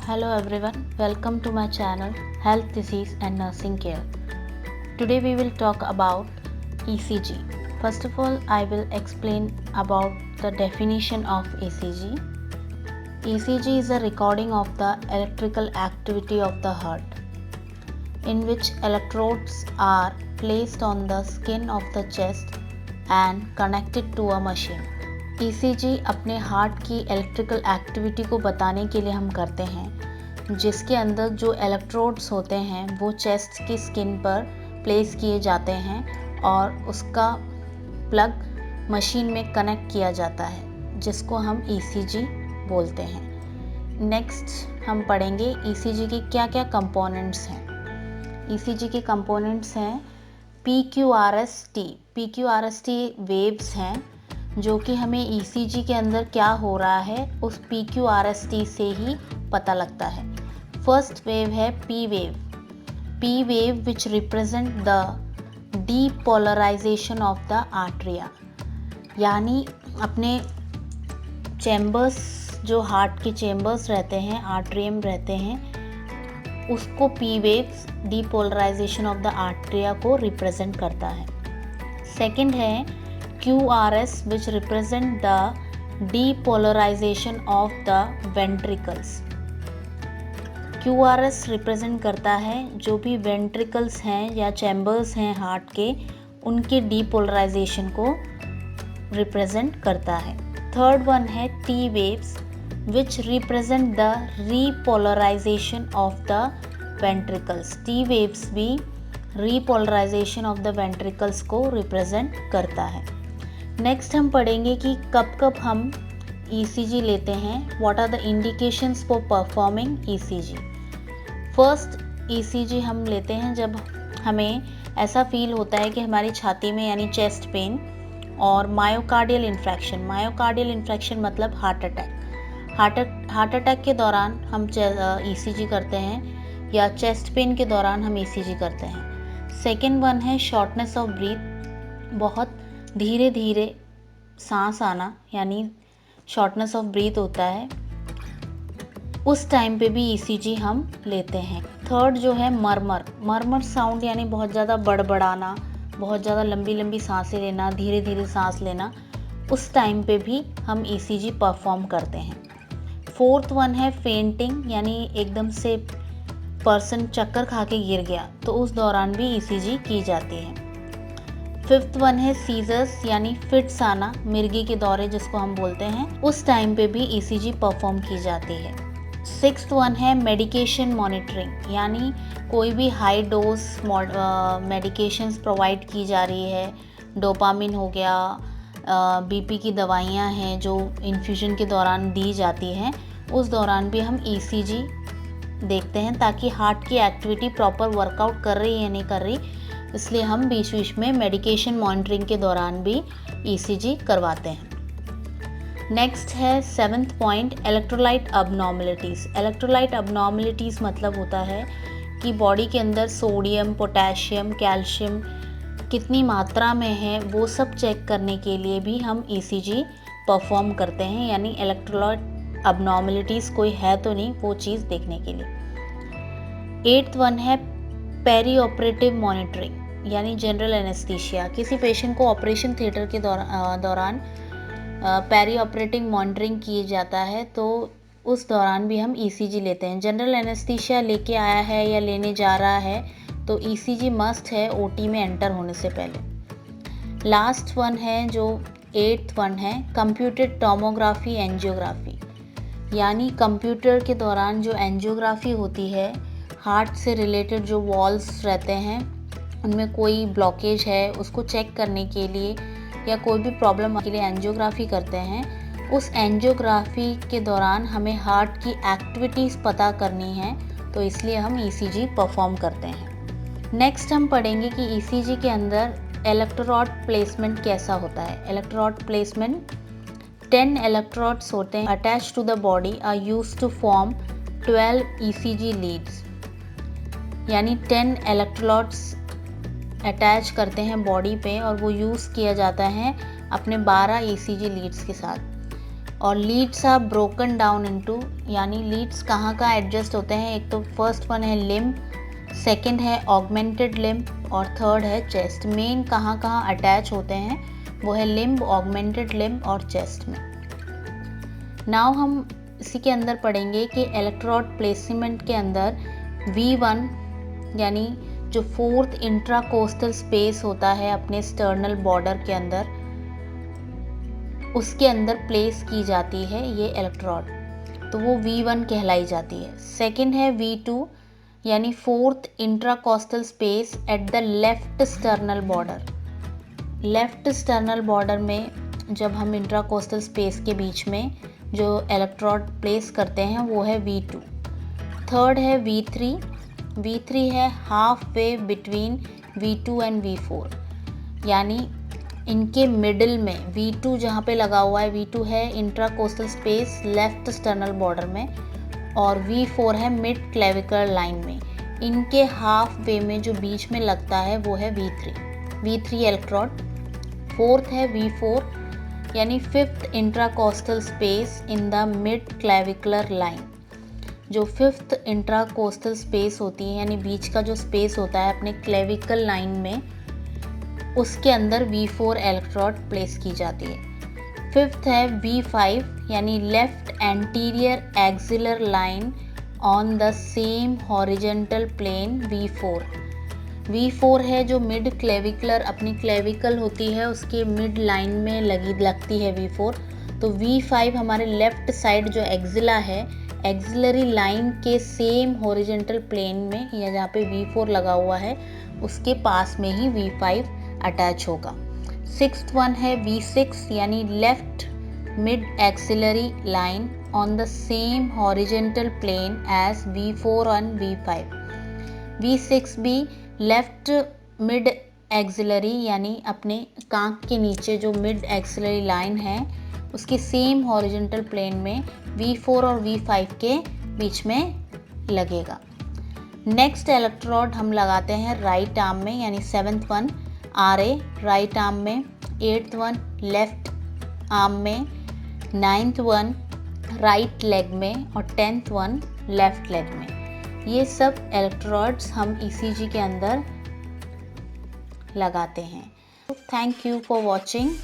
Hello everyone, welcome to my channel Health Disease and Nursing Care. Today we will talk about ECG. First of all, I will explain about the definition of ECG. ECG is a recording of the electrical activity of the heart, in which electrodes are placed on the skin of the chest and connected to a machine. ECG अपने heart की electrical activity को बताने के लिए हम करते हैं, जिसके अंदर जो इलेक्ट्रोड्स होते हैं वो चेस्ट की स्किन पर प्लेस किए जाते हैं और उसका प्लग मशीन में कनेक्ट किया जाता है, जिसको हम ECG बोलते हैं। नेक्स्ट हम पढ़ेंगे ECG के क्या क्या कंपोनेंट्स हैं। ECG के कंपोनेंट्स हैं PQRST। PQRST वेव्स हैं जो कि हमें ECG के अंदर क्या हो रहा है उस PQRST से ही पता लगता है। फर्स्ट वेव है P wave which represent the depolarisation of the atria, यानी अपने चैम्बर्स जो हार्ट के चैम्बर्स रहते हैं, आर्टरियम रहते हैं, उसको P waves depolarisation of the atria को रिप्रेजेंट करता है। सेकंड है QRS which represent the depolarization of the ventricles। QRS represent करता है जो भी वेंट्रिकल्स हैं या चैम्बर्स हैं हार्ट के, उनके डीपोलराइजेशन को रिप्रेजेंट करता है। थर्ड वन है T waves which represent the repolarisation of the ventricles. T waves भी रीपोलराइजेशन ऑफ द वेंट्रिकल्स को रिप्रेजेंट करता है। नेक्स्ट हम पढ़ेंगे कि कब कब हम ECG लेते हैं, what are the indications for performing ECG। First ECG हम लेते हैं जब हमें ऐसा फील होता है कि हमारी छाती में यानी चेस्ट पेन और मायोकार्डियल इन्फ्रैक्शन मतलब हार्ट अटैक के दौरान हम ECG करते हैं या चेस्ट पेन के दौरान हम ECG करते हैं। सेकेंड वन है शॉर्टनेस ऑफ ब्रीथ, बहुत धीरे धीरे सांस आना यानी शॉर्टनेस ऑफ ब्रीथ होता है, उस टाइम पे भी ECG हम लेते हैं। थर्ड जो है मरमर साउंड यानी बहुत ज़्यादा बड़बड़ाना, बहुत ज़्यादा लंबी सांसें लेना, धीरे धीरे सांस लेना, उस टाइम पे भी हम ECG परफॉर्म करते हैं। फोर्थ वन है फेंटिंग, यानी एकदम से पर्सन चक्कर खा के गिर गया तो उस दौरान भी ECG की जाती है। फिफ्थ वन है सीजर्स यानी फिट्स आना, मिर्गी के दौरे जिसको हम बोलते हैं, उस टाइम पे भी ECG परफॉर्म की जाती है। सिक्स्थ वन है मेडिकेशन मॉनिटरिंग, यानी कोई भी हाई डोज मेडिकेशंस प्रोवाइड की जा रही है, डोपामिन हो गया, BP की दवाइयाँ हैं जो इन्फ्यूजन के दौरान दी जाती हैं, उस दौरान भी हम ECG देखते हैं ताकि हार्ट की एक्टिविटी प्रॉपर वर्कआउट कर रही है या नहीं कर रही, इसलिए हम बीच में मेडिकेशन मॉनिटरिंग के दौरान भी ECG करवाते हैं। नेक्स्ट है सेवन्थ पॉइंट इलेक्ट्रोलाइट अबनॉर्मलिटीज़। इलेक्ट्रोलाइट अबनॉर्मलिटीज़ मतलब होता है कि बॉडी के अंदर सोडियम, पोटेशियम, कैल्शियम कितनी मात्रा में है वो सब चेक करने के लिए भी हम ECG परफॉर्म करते हैं, यानी इलेक्ट्रोलाइट अबनॉर्मलिटीज़ कोई है तो नहीं वो चीज़ देखने के लिए। एट्थ वन है पेरी ऑपरेटिव मॉनिटरिंग, यानी जनरल एनेस्थीसिया। किसी पेशेंट को ऑपरेशन थिएटर के दौरान पेरी ऑपरेटिंग मॉनिटरिंग किया जाता है तो उस दौरान भी हम ECG लेते हैं। जनरल एनेस्थीसिया लेके आया है या लेने जा रहा है तो ECG मस्ट है OT में एंटर होने से पहले। लास्ट वन है जो एट्थ वन है कंप्यूटेड टोमोग्राफी एंजियोग्राफी, यानी कंप्यूटर के दौरान जो एंजियोग्राफी होती है, हार्ट से रिलेटेड जो वॉल्स रहते हैं उनमें कोई ब्लॉकेज है उसको चेक करने के लिए या कोई भी प्रॉब्लम के लिए एंजियोग्राफी करते हैं। उस एंजियोग्राफी के दौरान हमें हार्ट की एक्टिविटीज़ पता करनी है तो इसलिए हम ECG परफॉर्म करते हैं। नेक्स्ट हम पढ़ेंगे कि ECG के अंदर इलेक्ट्रोड प्लेसमेंट कैसा होता है। इलेक्ट्रोड प्लेसमेंट 10 इलेक्ट्रोड्स होते हैं attach to the body are used to form 12 ECG leads, यानी 10 इलेक्ट्रोड्स अटैच करते हैं बॉडी पे और वो यूज़ किया जाता है अपने 12 ECG लीड्स के साथ। और leads are broken down into, यानी लीड्स कहाँ कहाँ एडजस्ट होते हैं, एक तो फर्स्ट वन है लिम्ब, सेकंड है ऑगमेंटेड लिम्ब और थर्ड है चेस्ट। मेन कहाँ कहाँ अटैच होते हैं वो है लिम्ब, ऑगमेंटेड लिम्ब और चेस्ट में। नाउ हम इसी के अंदर पढ़ेंगे कि इलेक्ट्रोड प्लेसमेंट के अंदर V1 यानी जो फोर्थ इंट्राकोस्टल स्पेस होता है अपने स्टर्नल बॉर्डर के अंदर, उसके अंदर प्लेस की जाती है ये इलेक्ट्रोड, तो वो V1 कहलाई जाती है। सेकंड है V2 यानी fourth intercostal space at the left sternal border. Left sternal border में जब हम इंट्राकोस्टल स्पेस के बीच में जो इलेक्ट्रोड प्लेस करते हैं वो है V2। थर्ड है V3। V3 है half way between V2 and V4, यानी इनके मिडिल में V2 जहाँ पे लगा हुआ है, V2 है इंट्राकोस्टल स्पेस लेफ्ट स्टर्नल बॉर्डर में और V4 है मिड क्लेविकल लाइन में। इनके हाफ वे में जो बीच में लगता है वो है V3 इलेक्ट्रोड। फोर्थ है V4 यानी fifth intercostal space in the mid clavicular line. जो फिफ्थ इंट्राकोस्टल स्पेस होती है यानी बीच का जो स्पेस होता है अपने क्लेविकल लाइन में, उसके अंदर V4 इलेक्ट्रोड प्लेस की जाती है। फिफ्थ है V5 यानी left anterior axillary line on the same horizontal plane V4। V4 है जो मिड क्लेविकुलर, अपनी क्लेविकल होती है उसके मिड लाइन में लगती है V4। तो V5 हमारे लेफ्ट साइड जो एक्सिला है, एक्सिलरी लाइन के सेम हॉरिजेंटल प्लेन में या जहाँ पे V4 लगा हुआ है उसके पास में ही V5 अटैच होगा। सिक्स्थ वन है V6 यानी left mid axillary line on the same horizontal plane as V4 और V5। V6 भी लेफ्ट मिड एक्सिलरी यानी अपने कांख के नीचे जो मिड एक्सिलरी लाइन है उसके सेम हॉरिजेंटल प्लेन में V4 और V5 के बीच में लगेगा। नेक्स्ट इलेक्ट्रोड हम लगाते हैं राइट आर्म में, यानी seventh one RA right arm में, एट्थ वन लेफ्ट आर्म में, नाइन्थ वन राइट लेग में और 10th वन लेफ्ट लेग में। ये सब इलेक्ट्रोड्स हम ECG के अंदर लगाते हैं। Thank you for watching.